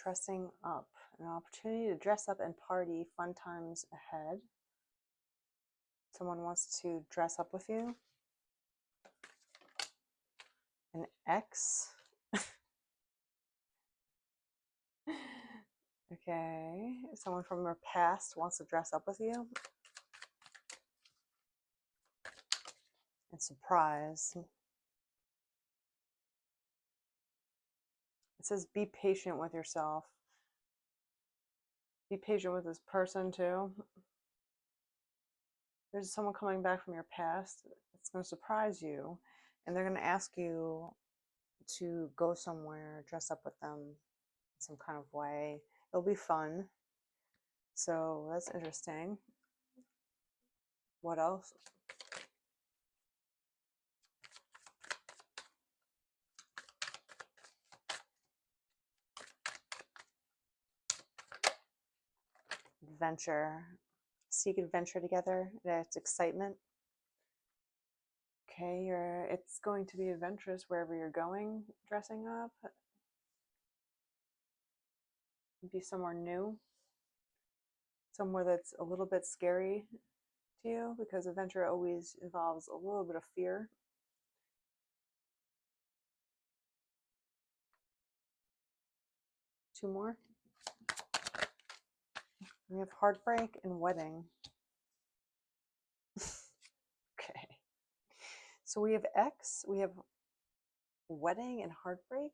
dressing up. An opportunity to dress up and party, fun times ahead. Someone wants to dress up with you. An ex. Okay, someone from your past wants to dress up with you. And surprise. It says be patient with yourself. Be patient with this person too. There's someone coming back from your past. It's going to surprise you. And they're going to ask you to go somewhere, dress up with them in some kind of way. It'll be fun. So that's interesting. What else? Adventure. Seek adventure together. That's excitement. Okay, it's going to be adventurous wherever you're going, dressing up. Be somewhere new. Somewhere that's a little bit scary to you, because adventure always involves a little bit of fear. Two more. We have heartbreak and wedding. Okay. So we have ex, we have wedding and heartbreak.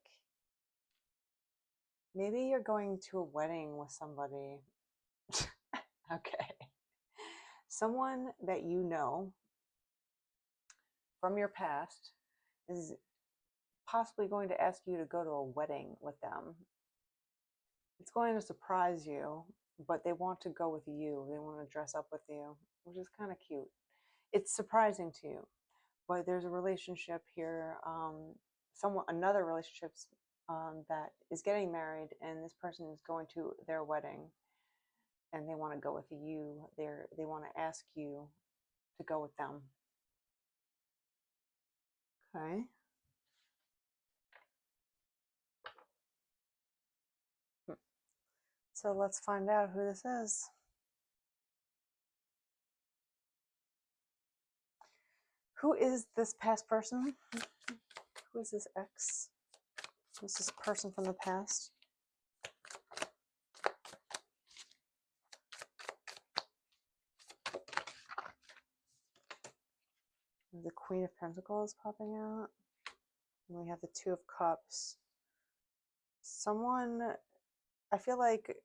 Maybe you're going to a wedding with somebody. Okay. Someone that you know from your past is possibly going to ask you to go to a wedding with them. It's going to surprise you, but they want to go with you. They want to dress up with you, which is kind of cute. It's surprising to you, but there's a relationship here. Another relationship that is getting married, and this person is going to their wedding, and they want to go with you. They want to ask you to go with them. Okay. So let's find out who this is. Who is this past person? Who is this ex? Who's this person from the past? The Queen of Pentacles popping out. And we have the Two of Cups. Someone, I feel like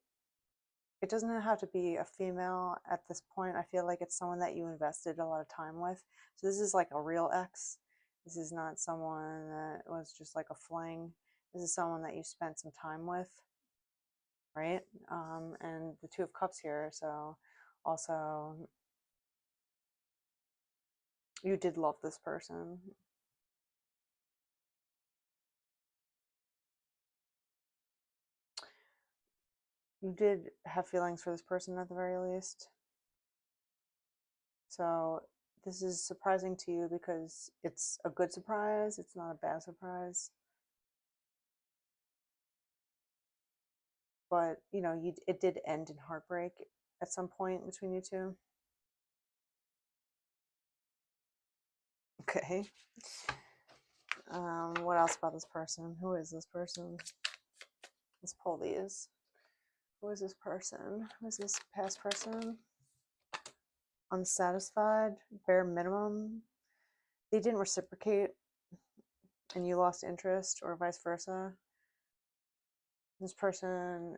it doesn't have to be a female at this point. I feel like it's someone that you invested a lot of time with. So this is like a real ex. This is not someone that was just like a fling. This is someone that you spent some time with, right? And the Two of Cups here. So also, you did love this person. You did have feelings for this person at the very least. So this is surprising to you because it's a good surprise. It's not a bad surprise. But, you know, it did end in heartbreak at some point between you two. Okay. What else about this person? Who is this person? Let's pull these. Who is this person? Who is this past person? Unsatisfied, bare minimum. They didn't reciprocate and you lost interest, or vice versa. This person,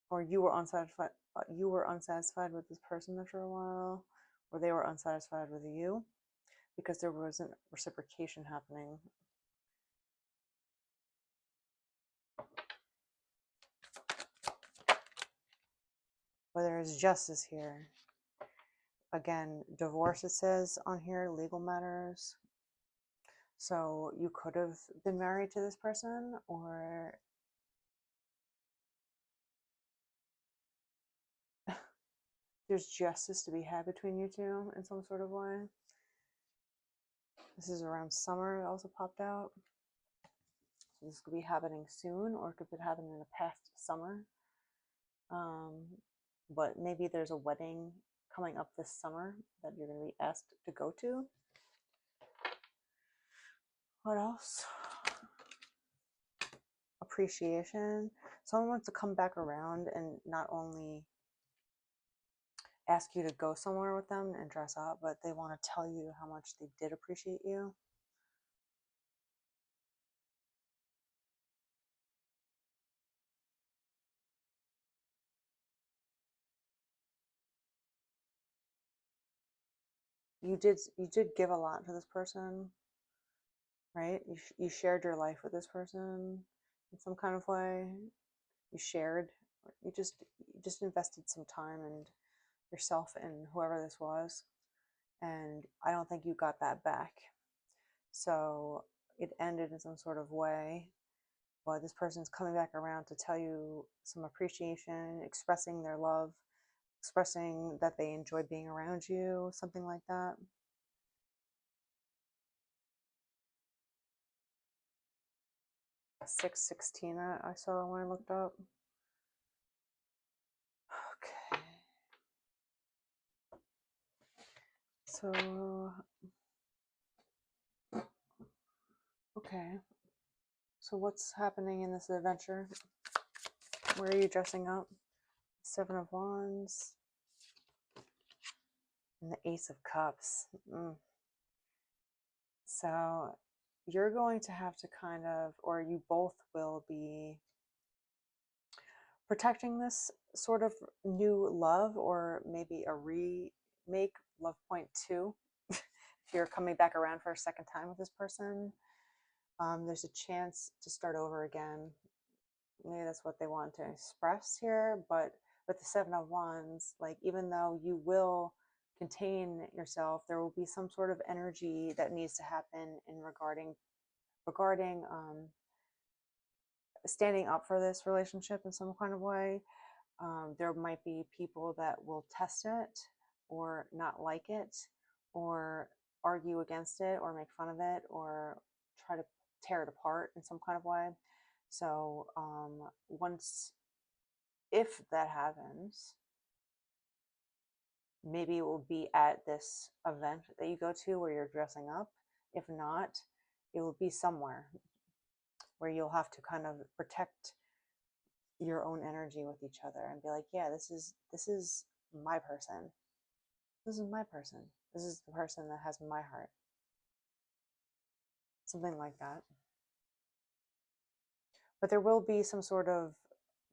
or you were unsatisfied with this person after a while, or they were unsatisfied with you because there wasn't reciprocation happening. But there is justice here. Again, divorce, it says on here, legal matters. So you could have been married to this person, or there's justice to be had between you two in some sort of way. This is around summer. It also popped out. This could be happening soon, or it could be happening in the past summer. But maybe there's a wedding coming up this summer that you're going to be asked to go to. What else? Appreciation. Someone wants to come back around and not only ask you to go somewhere with them and dress up, but they want to tell you how much they did appreciate you. You did give a lot to this person, right? You shared your life with this person in some kind of way. You shared, you just invested some time and yourself in whoever this was, and I don't think you got that back. So it ended in some sort of way, but this person's coming back around to tell you some appreciation, expressing their love, expressing that they enjoy being around you, something like that. Six sixteen, I saw when I looked up. Okay. So, okay. So what's happening in this adventure? Where are you dressing up? Seven of Wands. And the Ace of Cups. So you're going to have to kind of, or you both will be protecting this sort of new love, or maybe a remake, Love Point 2. If you're coming back around for a second time with this person, there's a chance to start over again. Maybe that's what they want to express here, but with the Seven of Wands, like, even though you will contain yourself, there will be some sort of energy that needs to happen in regarding standing up for this relationship in some kind of way. There might be people that will test it or not like it or argue against it or make fun of it or try to tear it apart in some kind of way. So if that happens, maybe it will be at this event that you go to where you're dressing up. If not, it will be somewhere where you'll have to kind of protect your own energy with each other and be like, yeah, this is my person. This is my person. This is the person that has my heart. Something like that. But there will be some sort of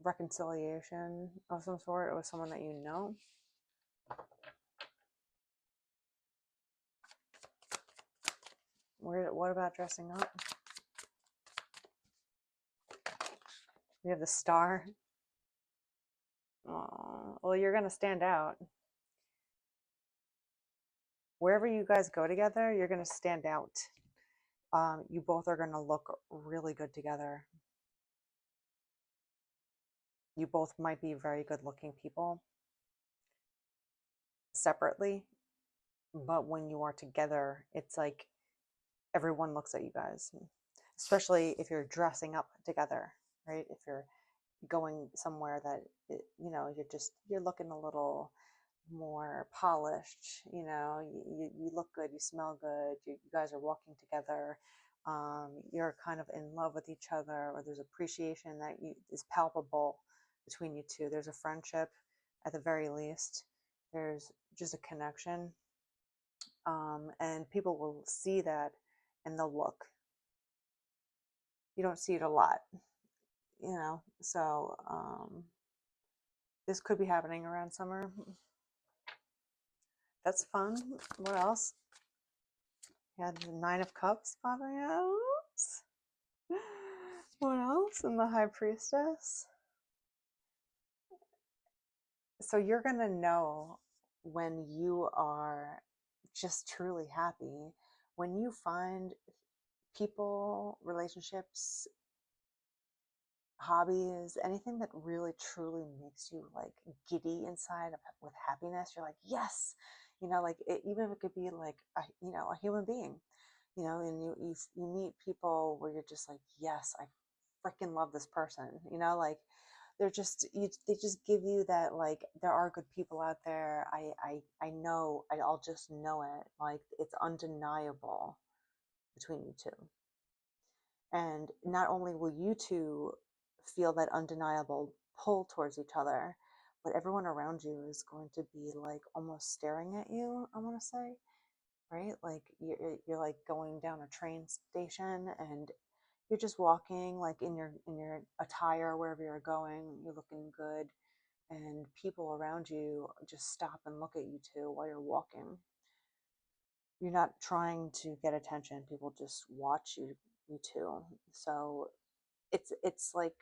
reconciliation of some sort with someone that you know. What about dressing up? We have the Star. Oh, well, you're going to stand out. Wherever you guys go together, you're going to stand out. You both are going to look really good together. You both might be very good looking people separately, but when you are together, it's like everyone looks at you guys, especially if you're dressing up together, right? If you're going somewhere that, you're looking a little more polished, you look good, you smell good, you guys are walking together, you're kind of in love with each other, or there's appreciation that is palpable between you two. There's a friendship at the very least. There's just a connection, and people will see that and they'll look. You don't see it a lot, so this could be happening around summer. That's fun. What else? You had the Nine of Cups popping out. What else? And the High Priestess. So you're going to know when you are just truly happy, when you find people, relationships, hobbies, anything that really truly makes you like giddy inside with happiness. You're like, yes, even if it could be like a human being, and you meet people where you're just like, yes, I freaking love this person, like they just give you that, like, there are good people out there. I know, I'll just know it, like it's undeniable between you two. And not only will you two feel that undeniable pull towards each other, but everyone around you is going to be like almost staring at you, I want to say, right? Like you're like going down a train station and you're just walking like in your attire, wherever you're going, you're looking good, and people around you just stop and look at you two while you're walking. You're not trying to get attention, people just watch you two. So it's like,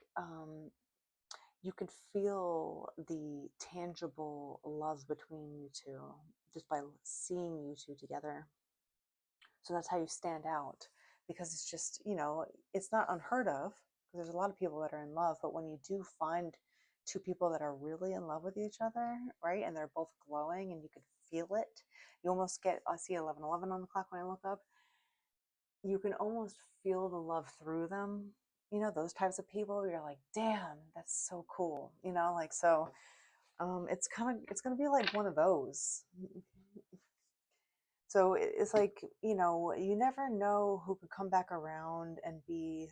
you could feel the tangible love between you two just by seeing you two together. So that's how you stand out, because it's just, it's not unheard of, because there's a lot of people that are in love, but when you do find two people that are really in love with each other, right, and they're both glowing and you can feel it, you almost get, I see 11:11 on the clock when I look up, you can almost feel the love through them. Those types of people, you're like, damn, that's so cool. Like, so it's gonna be like one of those. So it's like, you never know who could come back around and be,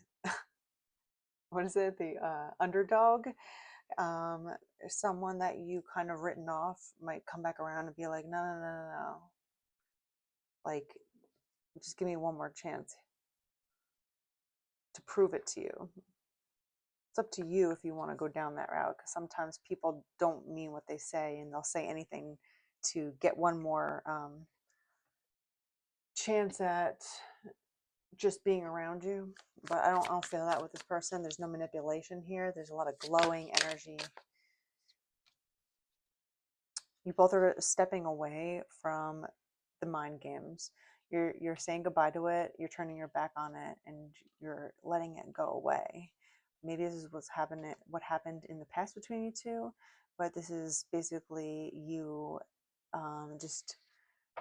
what is it, the underdog. um Someone that you kind of written off might come back around and be like, no, no, no, no, no, like, just give me one more chance to prove it to you. It's up to you if you want to go down that route, because sometimes people don't mean what they say and they'll say anything to get one more chance at just being around you. But I don't feel that with this person. There's no manipulation here. There's a lot of glowing energy. You both are stepping away from the mind games. You're saying goodbye to it. You're turning your back on it, and you're letting it go away. Maybe this is what happened in the past between you two, but this is basically you, just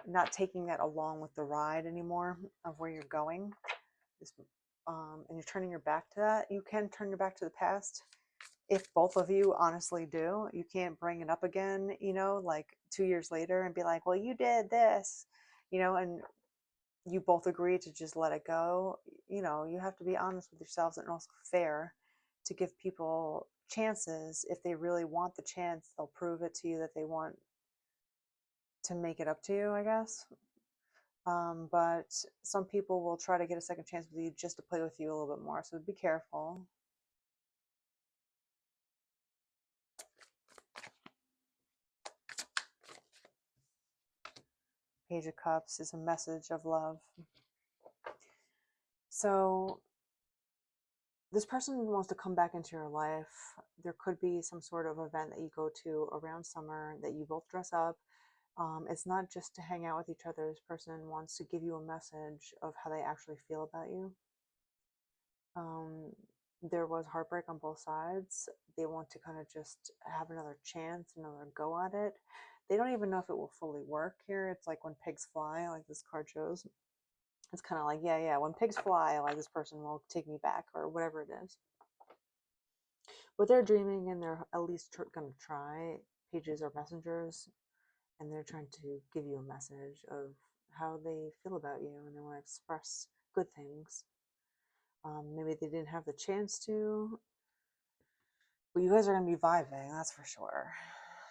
not taking that along with the ride anymore of where you're going. And you're turning your back to that. You can turn your back to the past if both of you honestly do. You can't bring it up again, like 2 years later and be like, well, you did this, and you both agree to just let it go. You have to be honest with yourselves, and also fair to give people chances. If they really want the chance, they'll prove it to you that they want to make it up to you, I guess. But some people will try to get a second chance with you just to play with you a little bit more. So be careful. Page of Cups is a message of love. So this person wants to come back into your life. There could be some sort of event that you go to around summer that you both dress up. It's not just to hang out with each other. This person wants to give you a message of how they actually feel about you. There was heartbreak on both sides. They want to kind of just have another chance, another go at it. They don't even know if it will fully work here. It's like when pigs fly, like this card shows. It's kind of like, yeah, when pigs fly, like this person will take me back, or whatever it is. But they're dreaming, and they're at least going to try. Pages are messengers, and they're trying to give you a message of how they feel about you, and they want to express good things. Maybe they didn't have the chance to, but you guys are going to be vibing, that's for sure.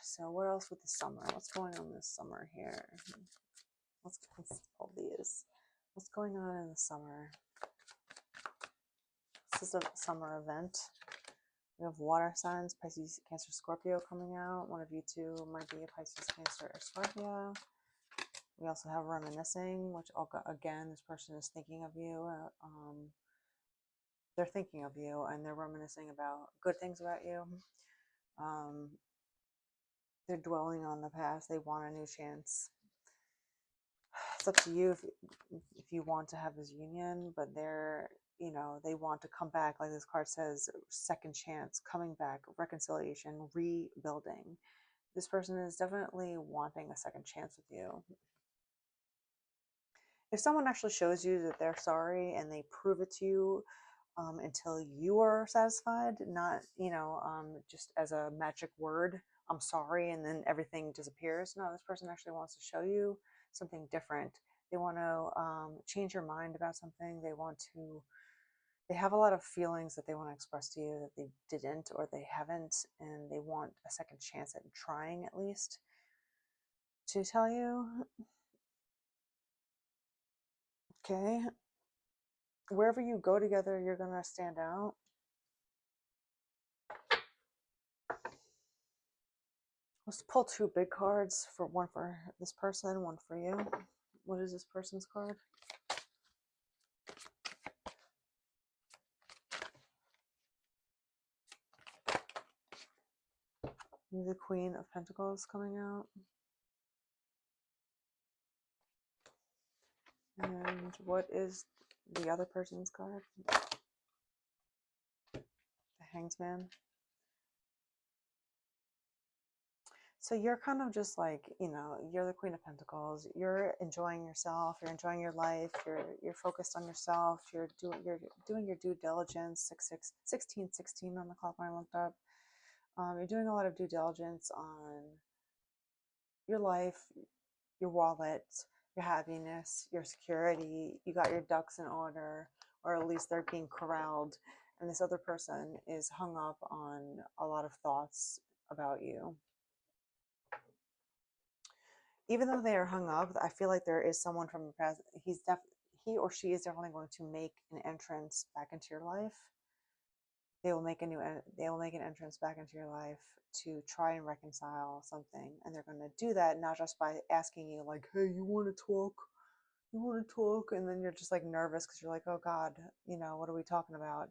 So what else with the summer? What's going on this summer here? Let's all these. What's going on in the summer? This is a summer event. We have water signs, Pisces, Cancer, Scorpio coming out. One of you two might be a Pisces, Cancer, or Scorpio. We also have reminiscing, which again, this person is thinking of you. They're thinking of you, and they're reminiscing about good things about you. They're dwelling on the past. They want a new chance. It's up to you if you want to have this union, but they want to come back. Like this card says, second chance, coming back, reconciliation, rebuilding. This person is definitely wanting a second chance with you. if someone actually shows you that they're sorry and they prove it to you, until you are satisfied, not, just as a magic word, I'm sorry, and then everything disappears. No, this person actually wants to show you something different. They want to change your mind about something. They have a lot of feelings that they want to express to you that they didn't or they haven't, and they want a second chance at trying at least to tell you. Okay. Wherever you go together, you're going to stand out. Let's pull two big cards, for one for this person, one for you. What is this person's card? The Queen of Pentacles coming out. And what is the other person's card? The Hanged Man. So you're kind of just like, you're the Queen of Pentacles. You're enjoying yourself. You're enjoying your life. You're focused on yourself. You're doing your due diligence. 16 on the clock when I looked up. You're doing a lot of due diligence on your life, your wallet, your happiness, your security. You got your ducks in order, or at least they're being corralled. And this other person is hung up on a lot of thoughts about you. Even though they are hung up, I feel like there is someone from the past. He or she is definitely going to make an entrance back into your life. They will make an entrance back into your life to try and reconcile something, and they're going to do that not just by asking you like, "Hey, you want to talk? You want to talk?" And then you're just like nervous because you're like, "Oh God, what are we talking about?"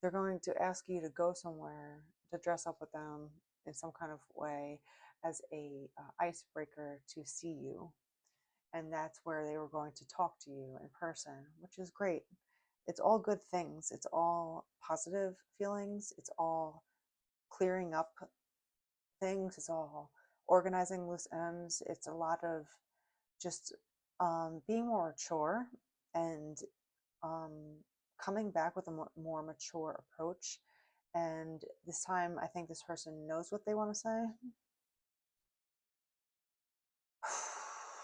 They're going to ask you to go somewhere to dress up with them in some kind of way as a icebreaker to see you, and that's where they were going to talk to you in person, which is great. It's all good things. It's all positive feelings. It's all clearing up things. It's all organizing loose ends. It's a lot of just being more mature and um, coming back with a more mature approach. And this time, I think this person knows what they want to say.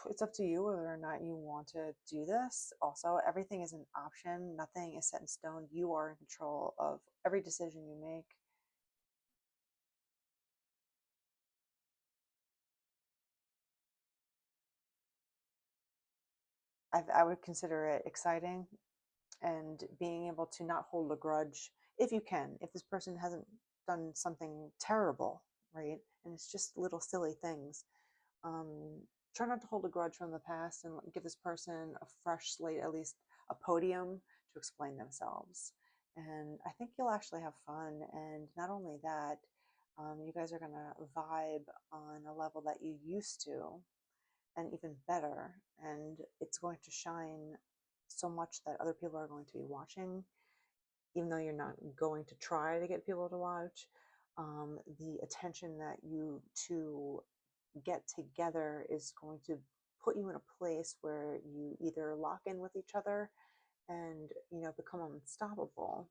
It's up to you whether or not you want to do this. Also, everything is an option. Nothing is set in stone. You are in control of every decision you make. I would consider it exciting, and being able to not hold a grudge if you can. If this person hasn't done something terrible, right? And it's just little silly things. Um, Try not to hold a grudge from the past and give this person a fresh slate, at least a podium to explain themselves. And I think you'll actually have fun. And not only that, you guys are going to vibe on a level that you used to, and even better. And it's going to shine so much that other people are going to be watching, even though you're not going to try to get people to watch. The attention that you two get together is going to put you in a place where you either lock in with each other and become unstoppable,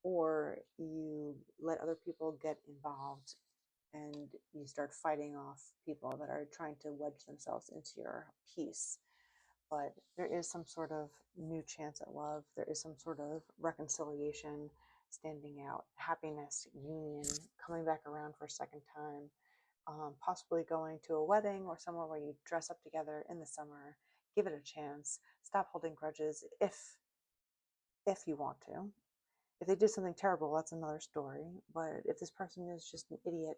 or you let other people get involved and you start fighting off people that are trying to wedge themselves into your peace. But there is some sort of new chance at love. There is some sort of reconciliation, standing out, happiness, union, coming back around for a second time, possibly going to a wedding or somewhere where you dress up together in the summer. Give it a chance. Stop holding grudges if you want to. If they did something terrible, that's another story. But if this person is just an idiot,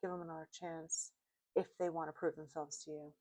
give them another chance if they want to prove themselves to you.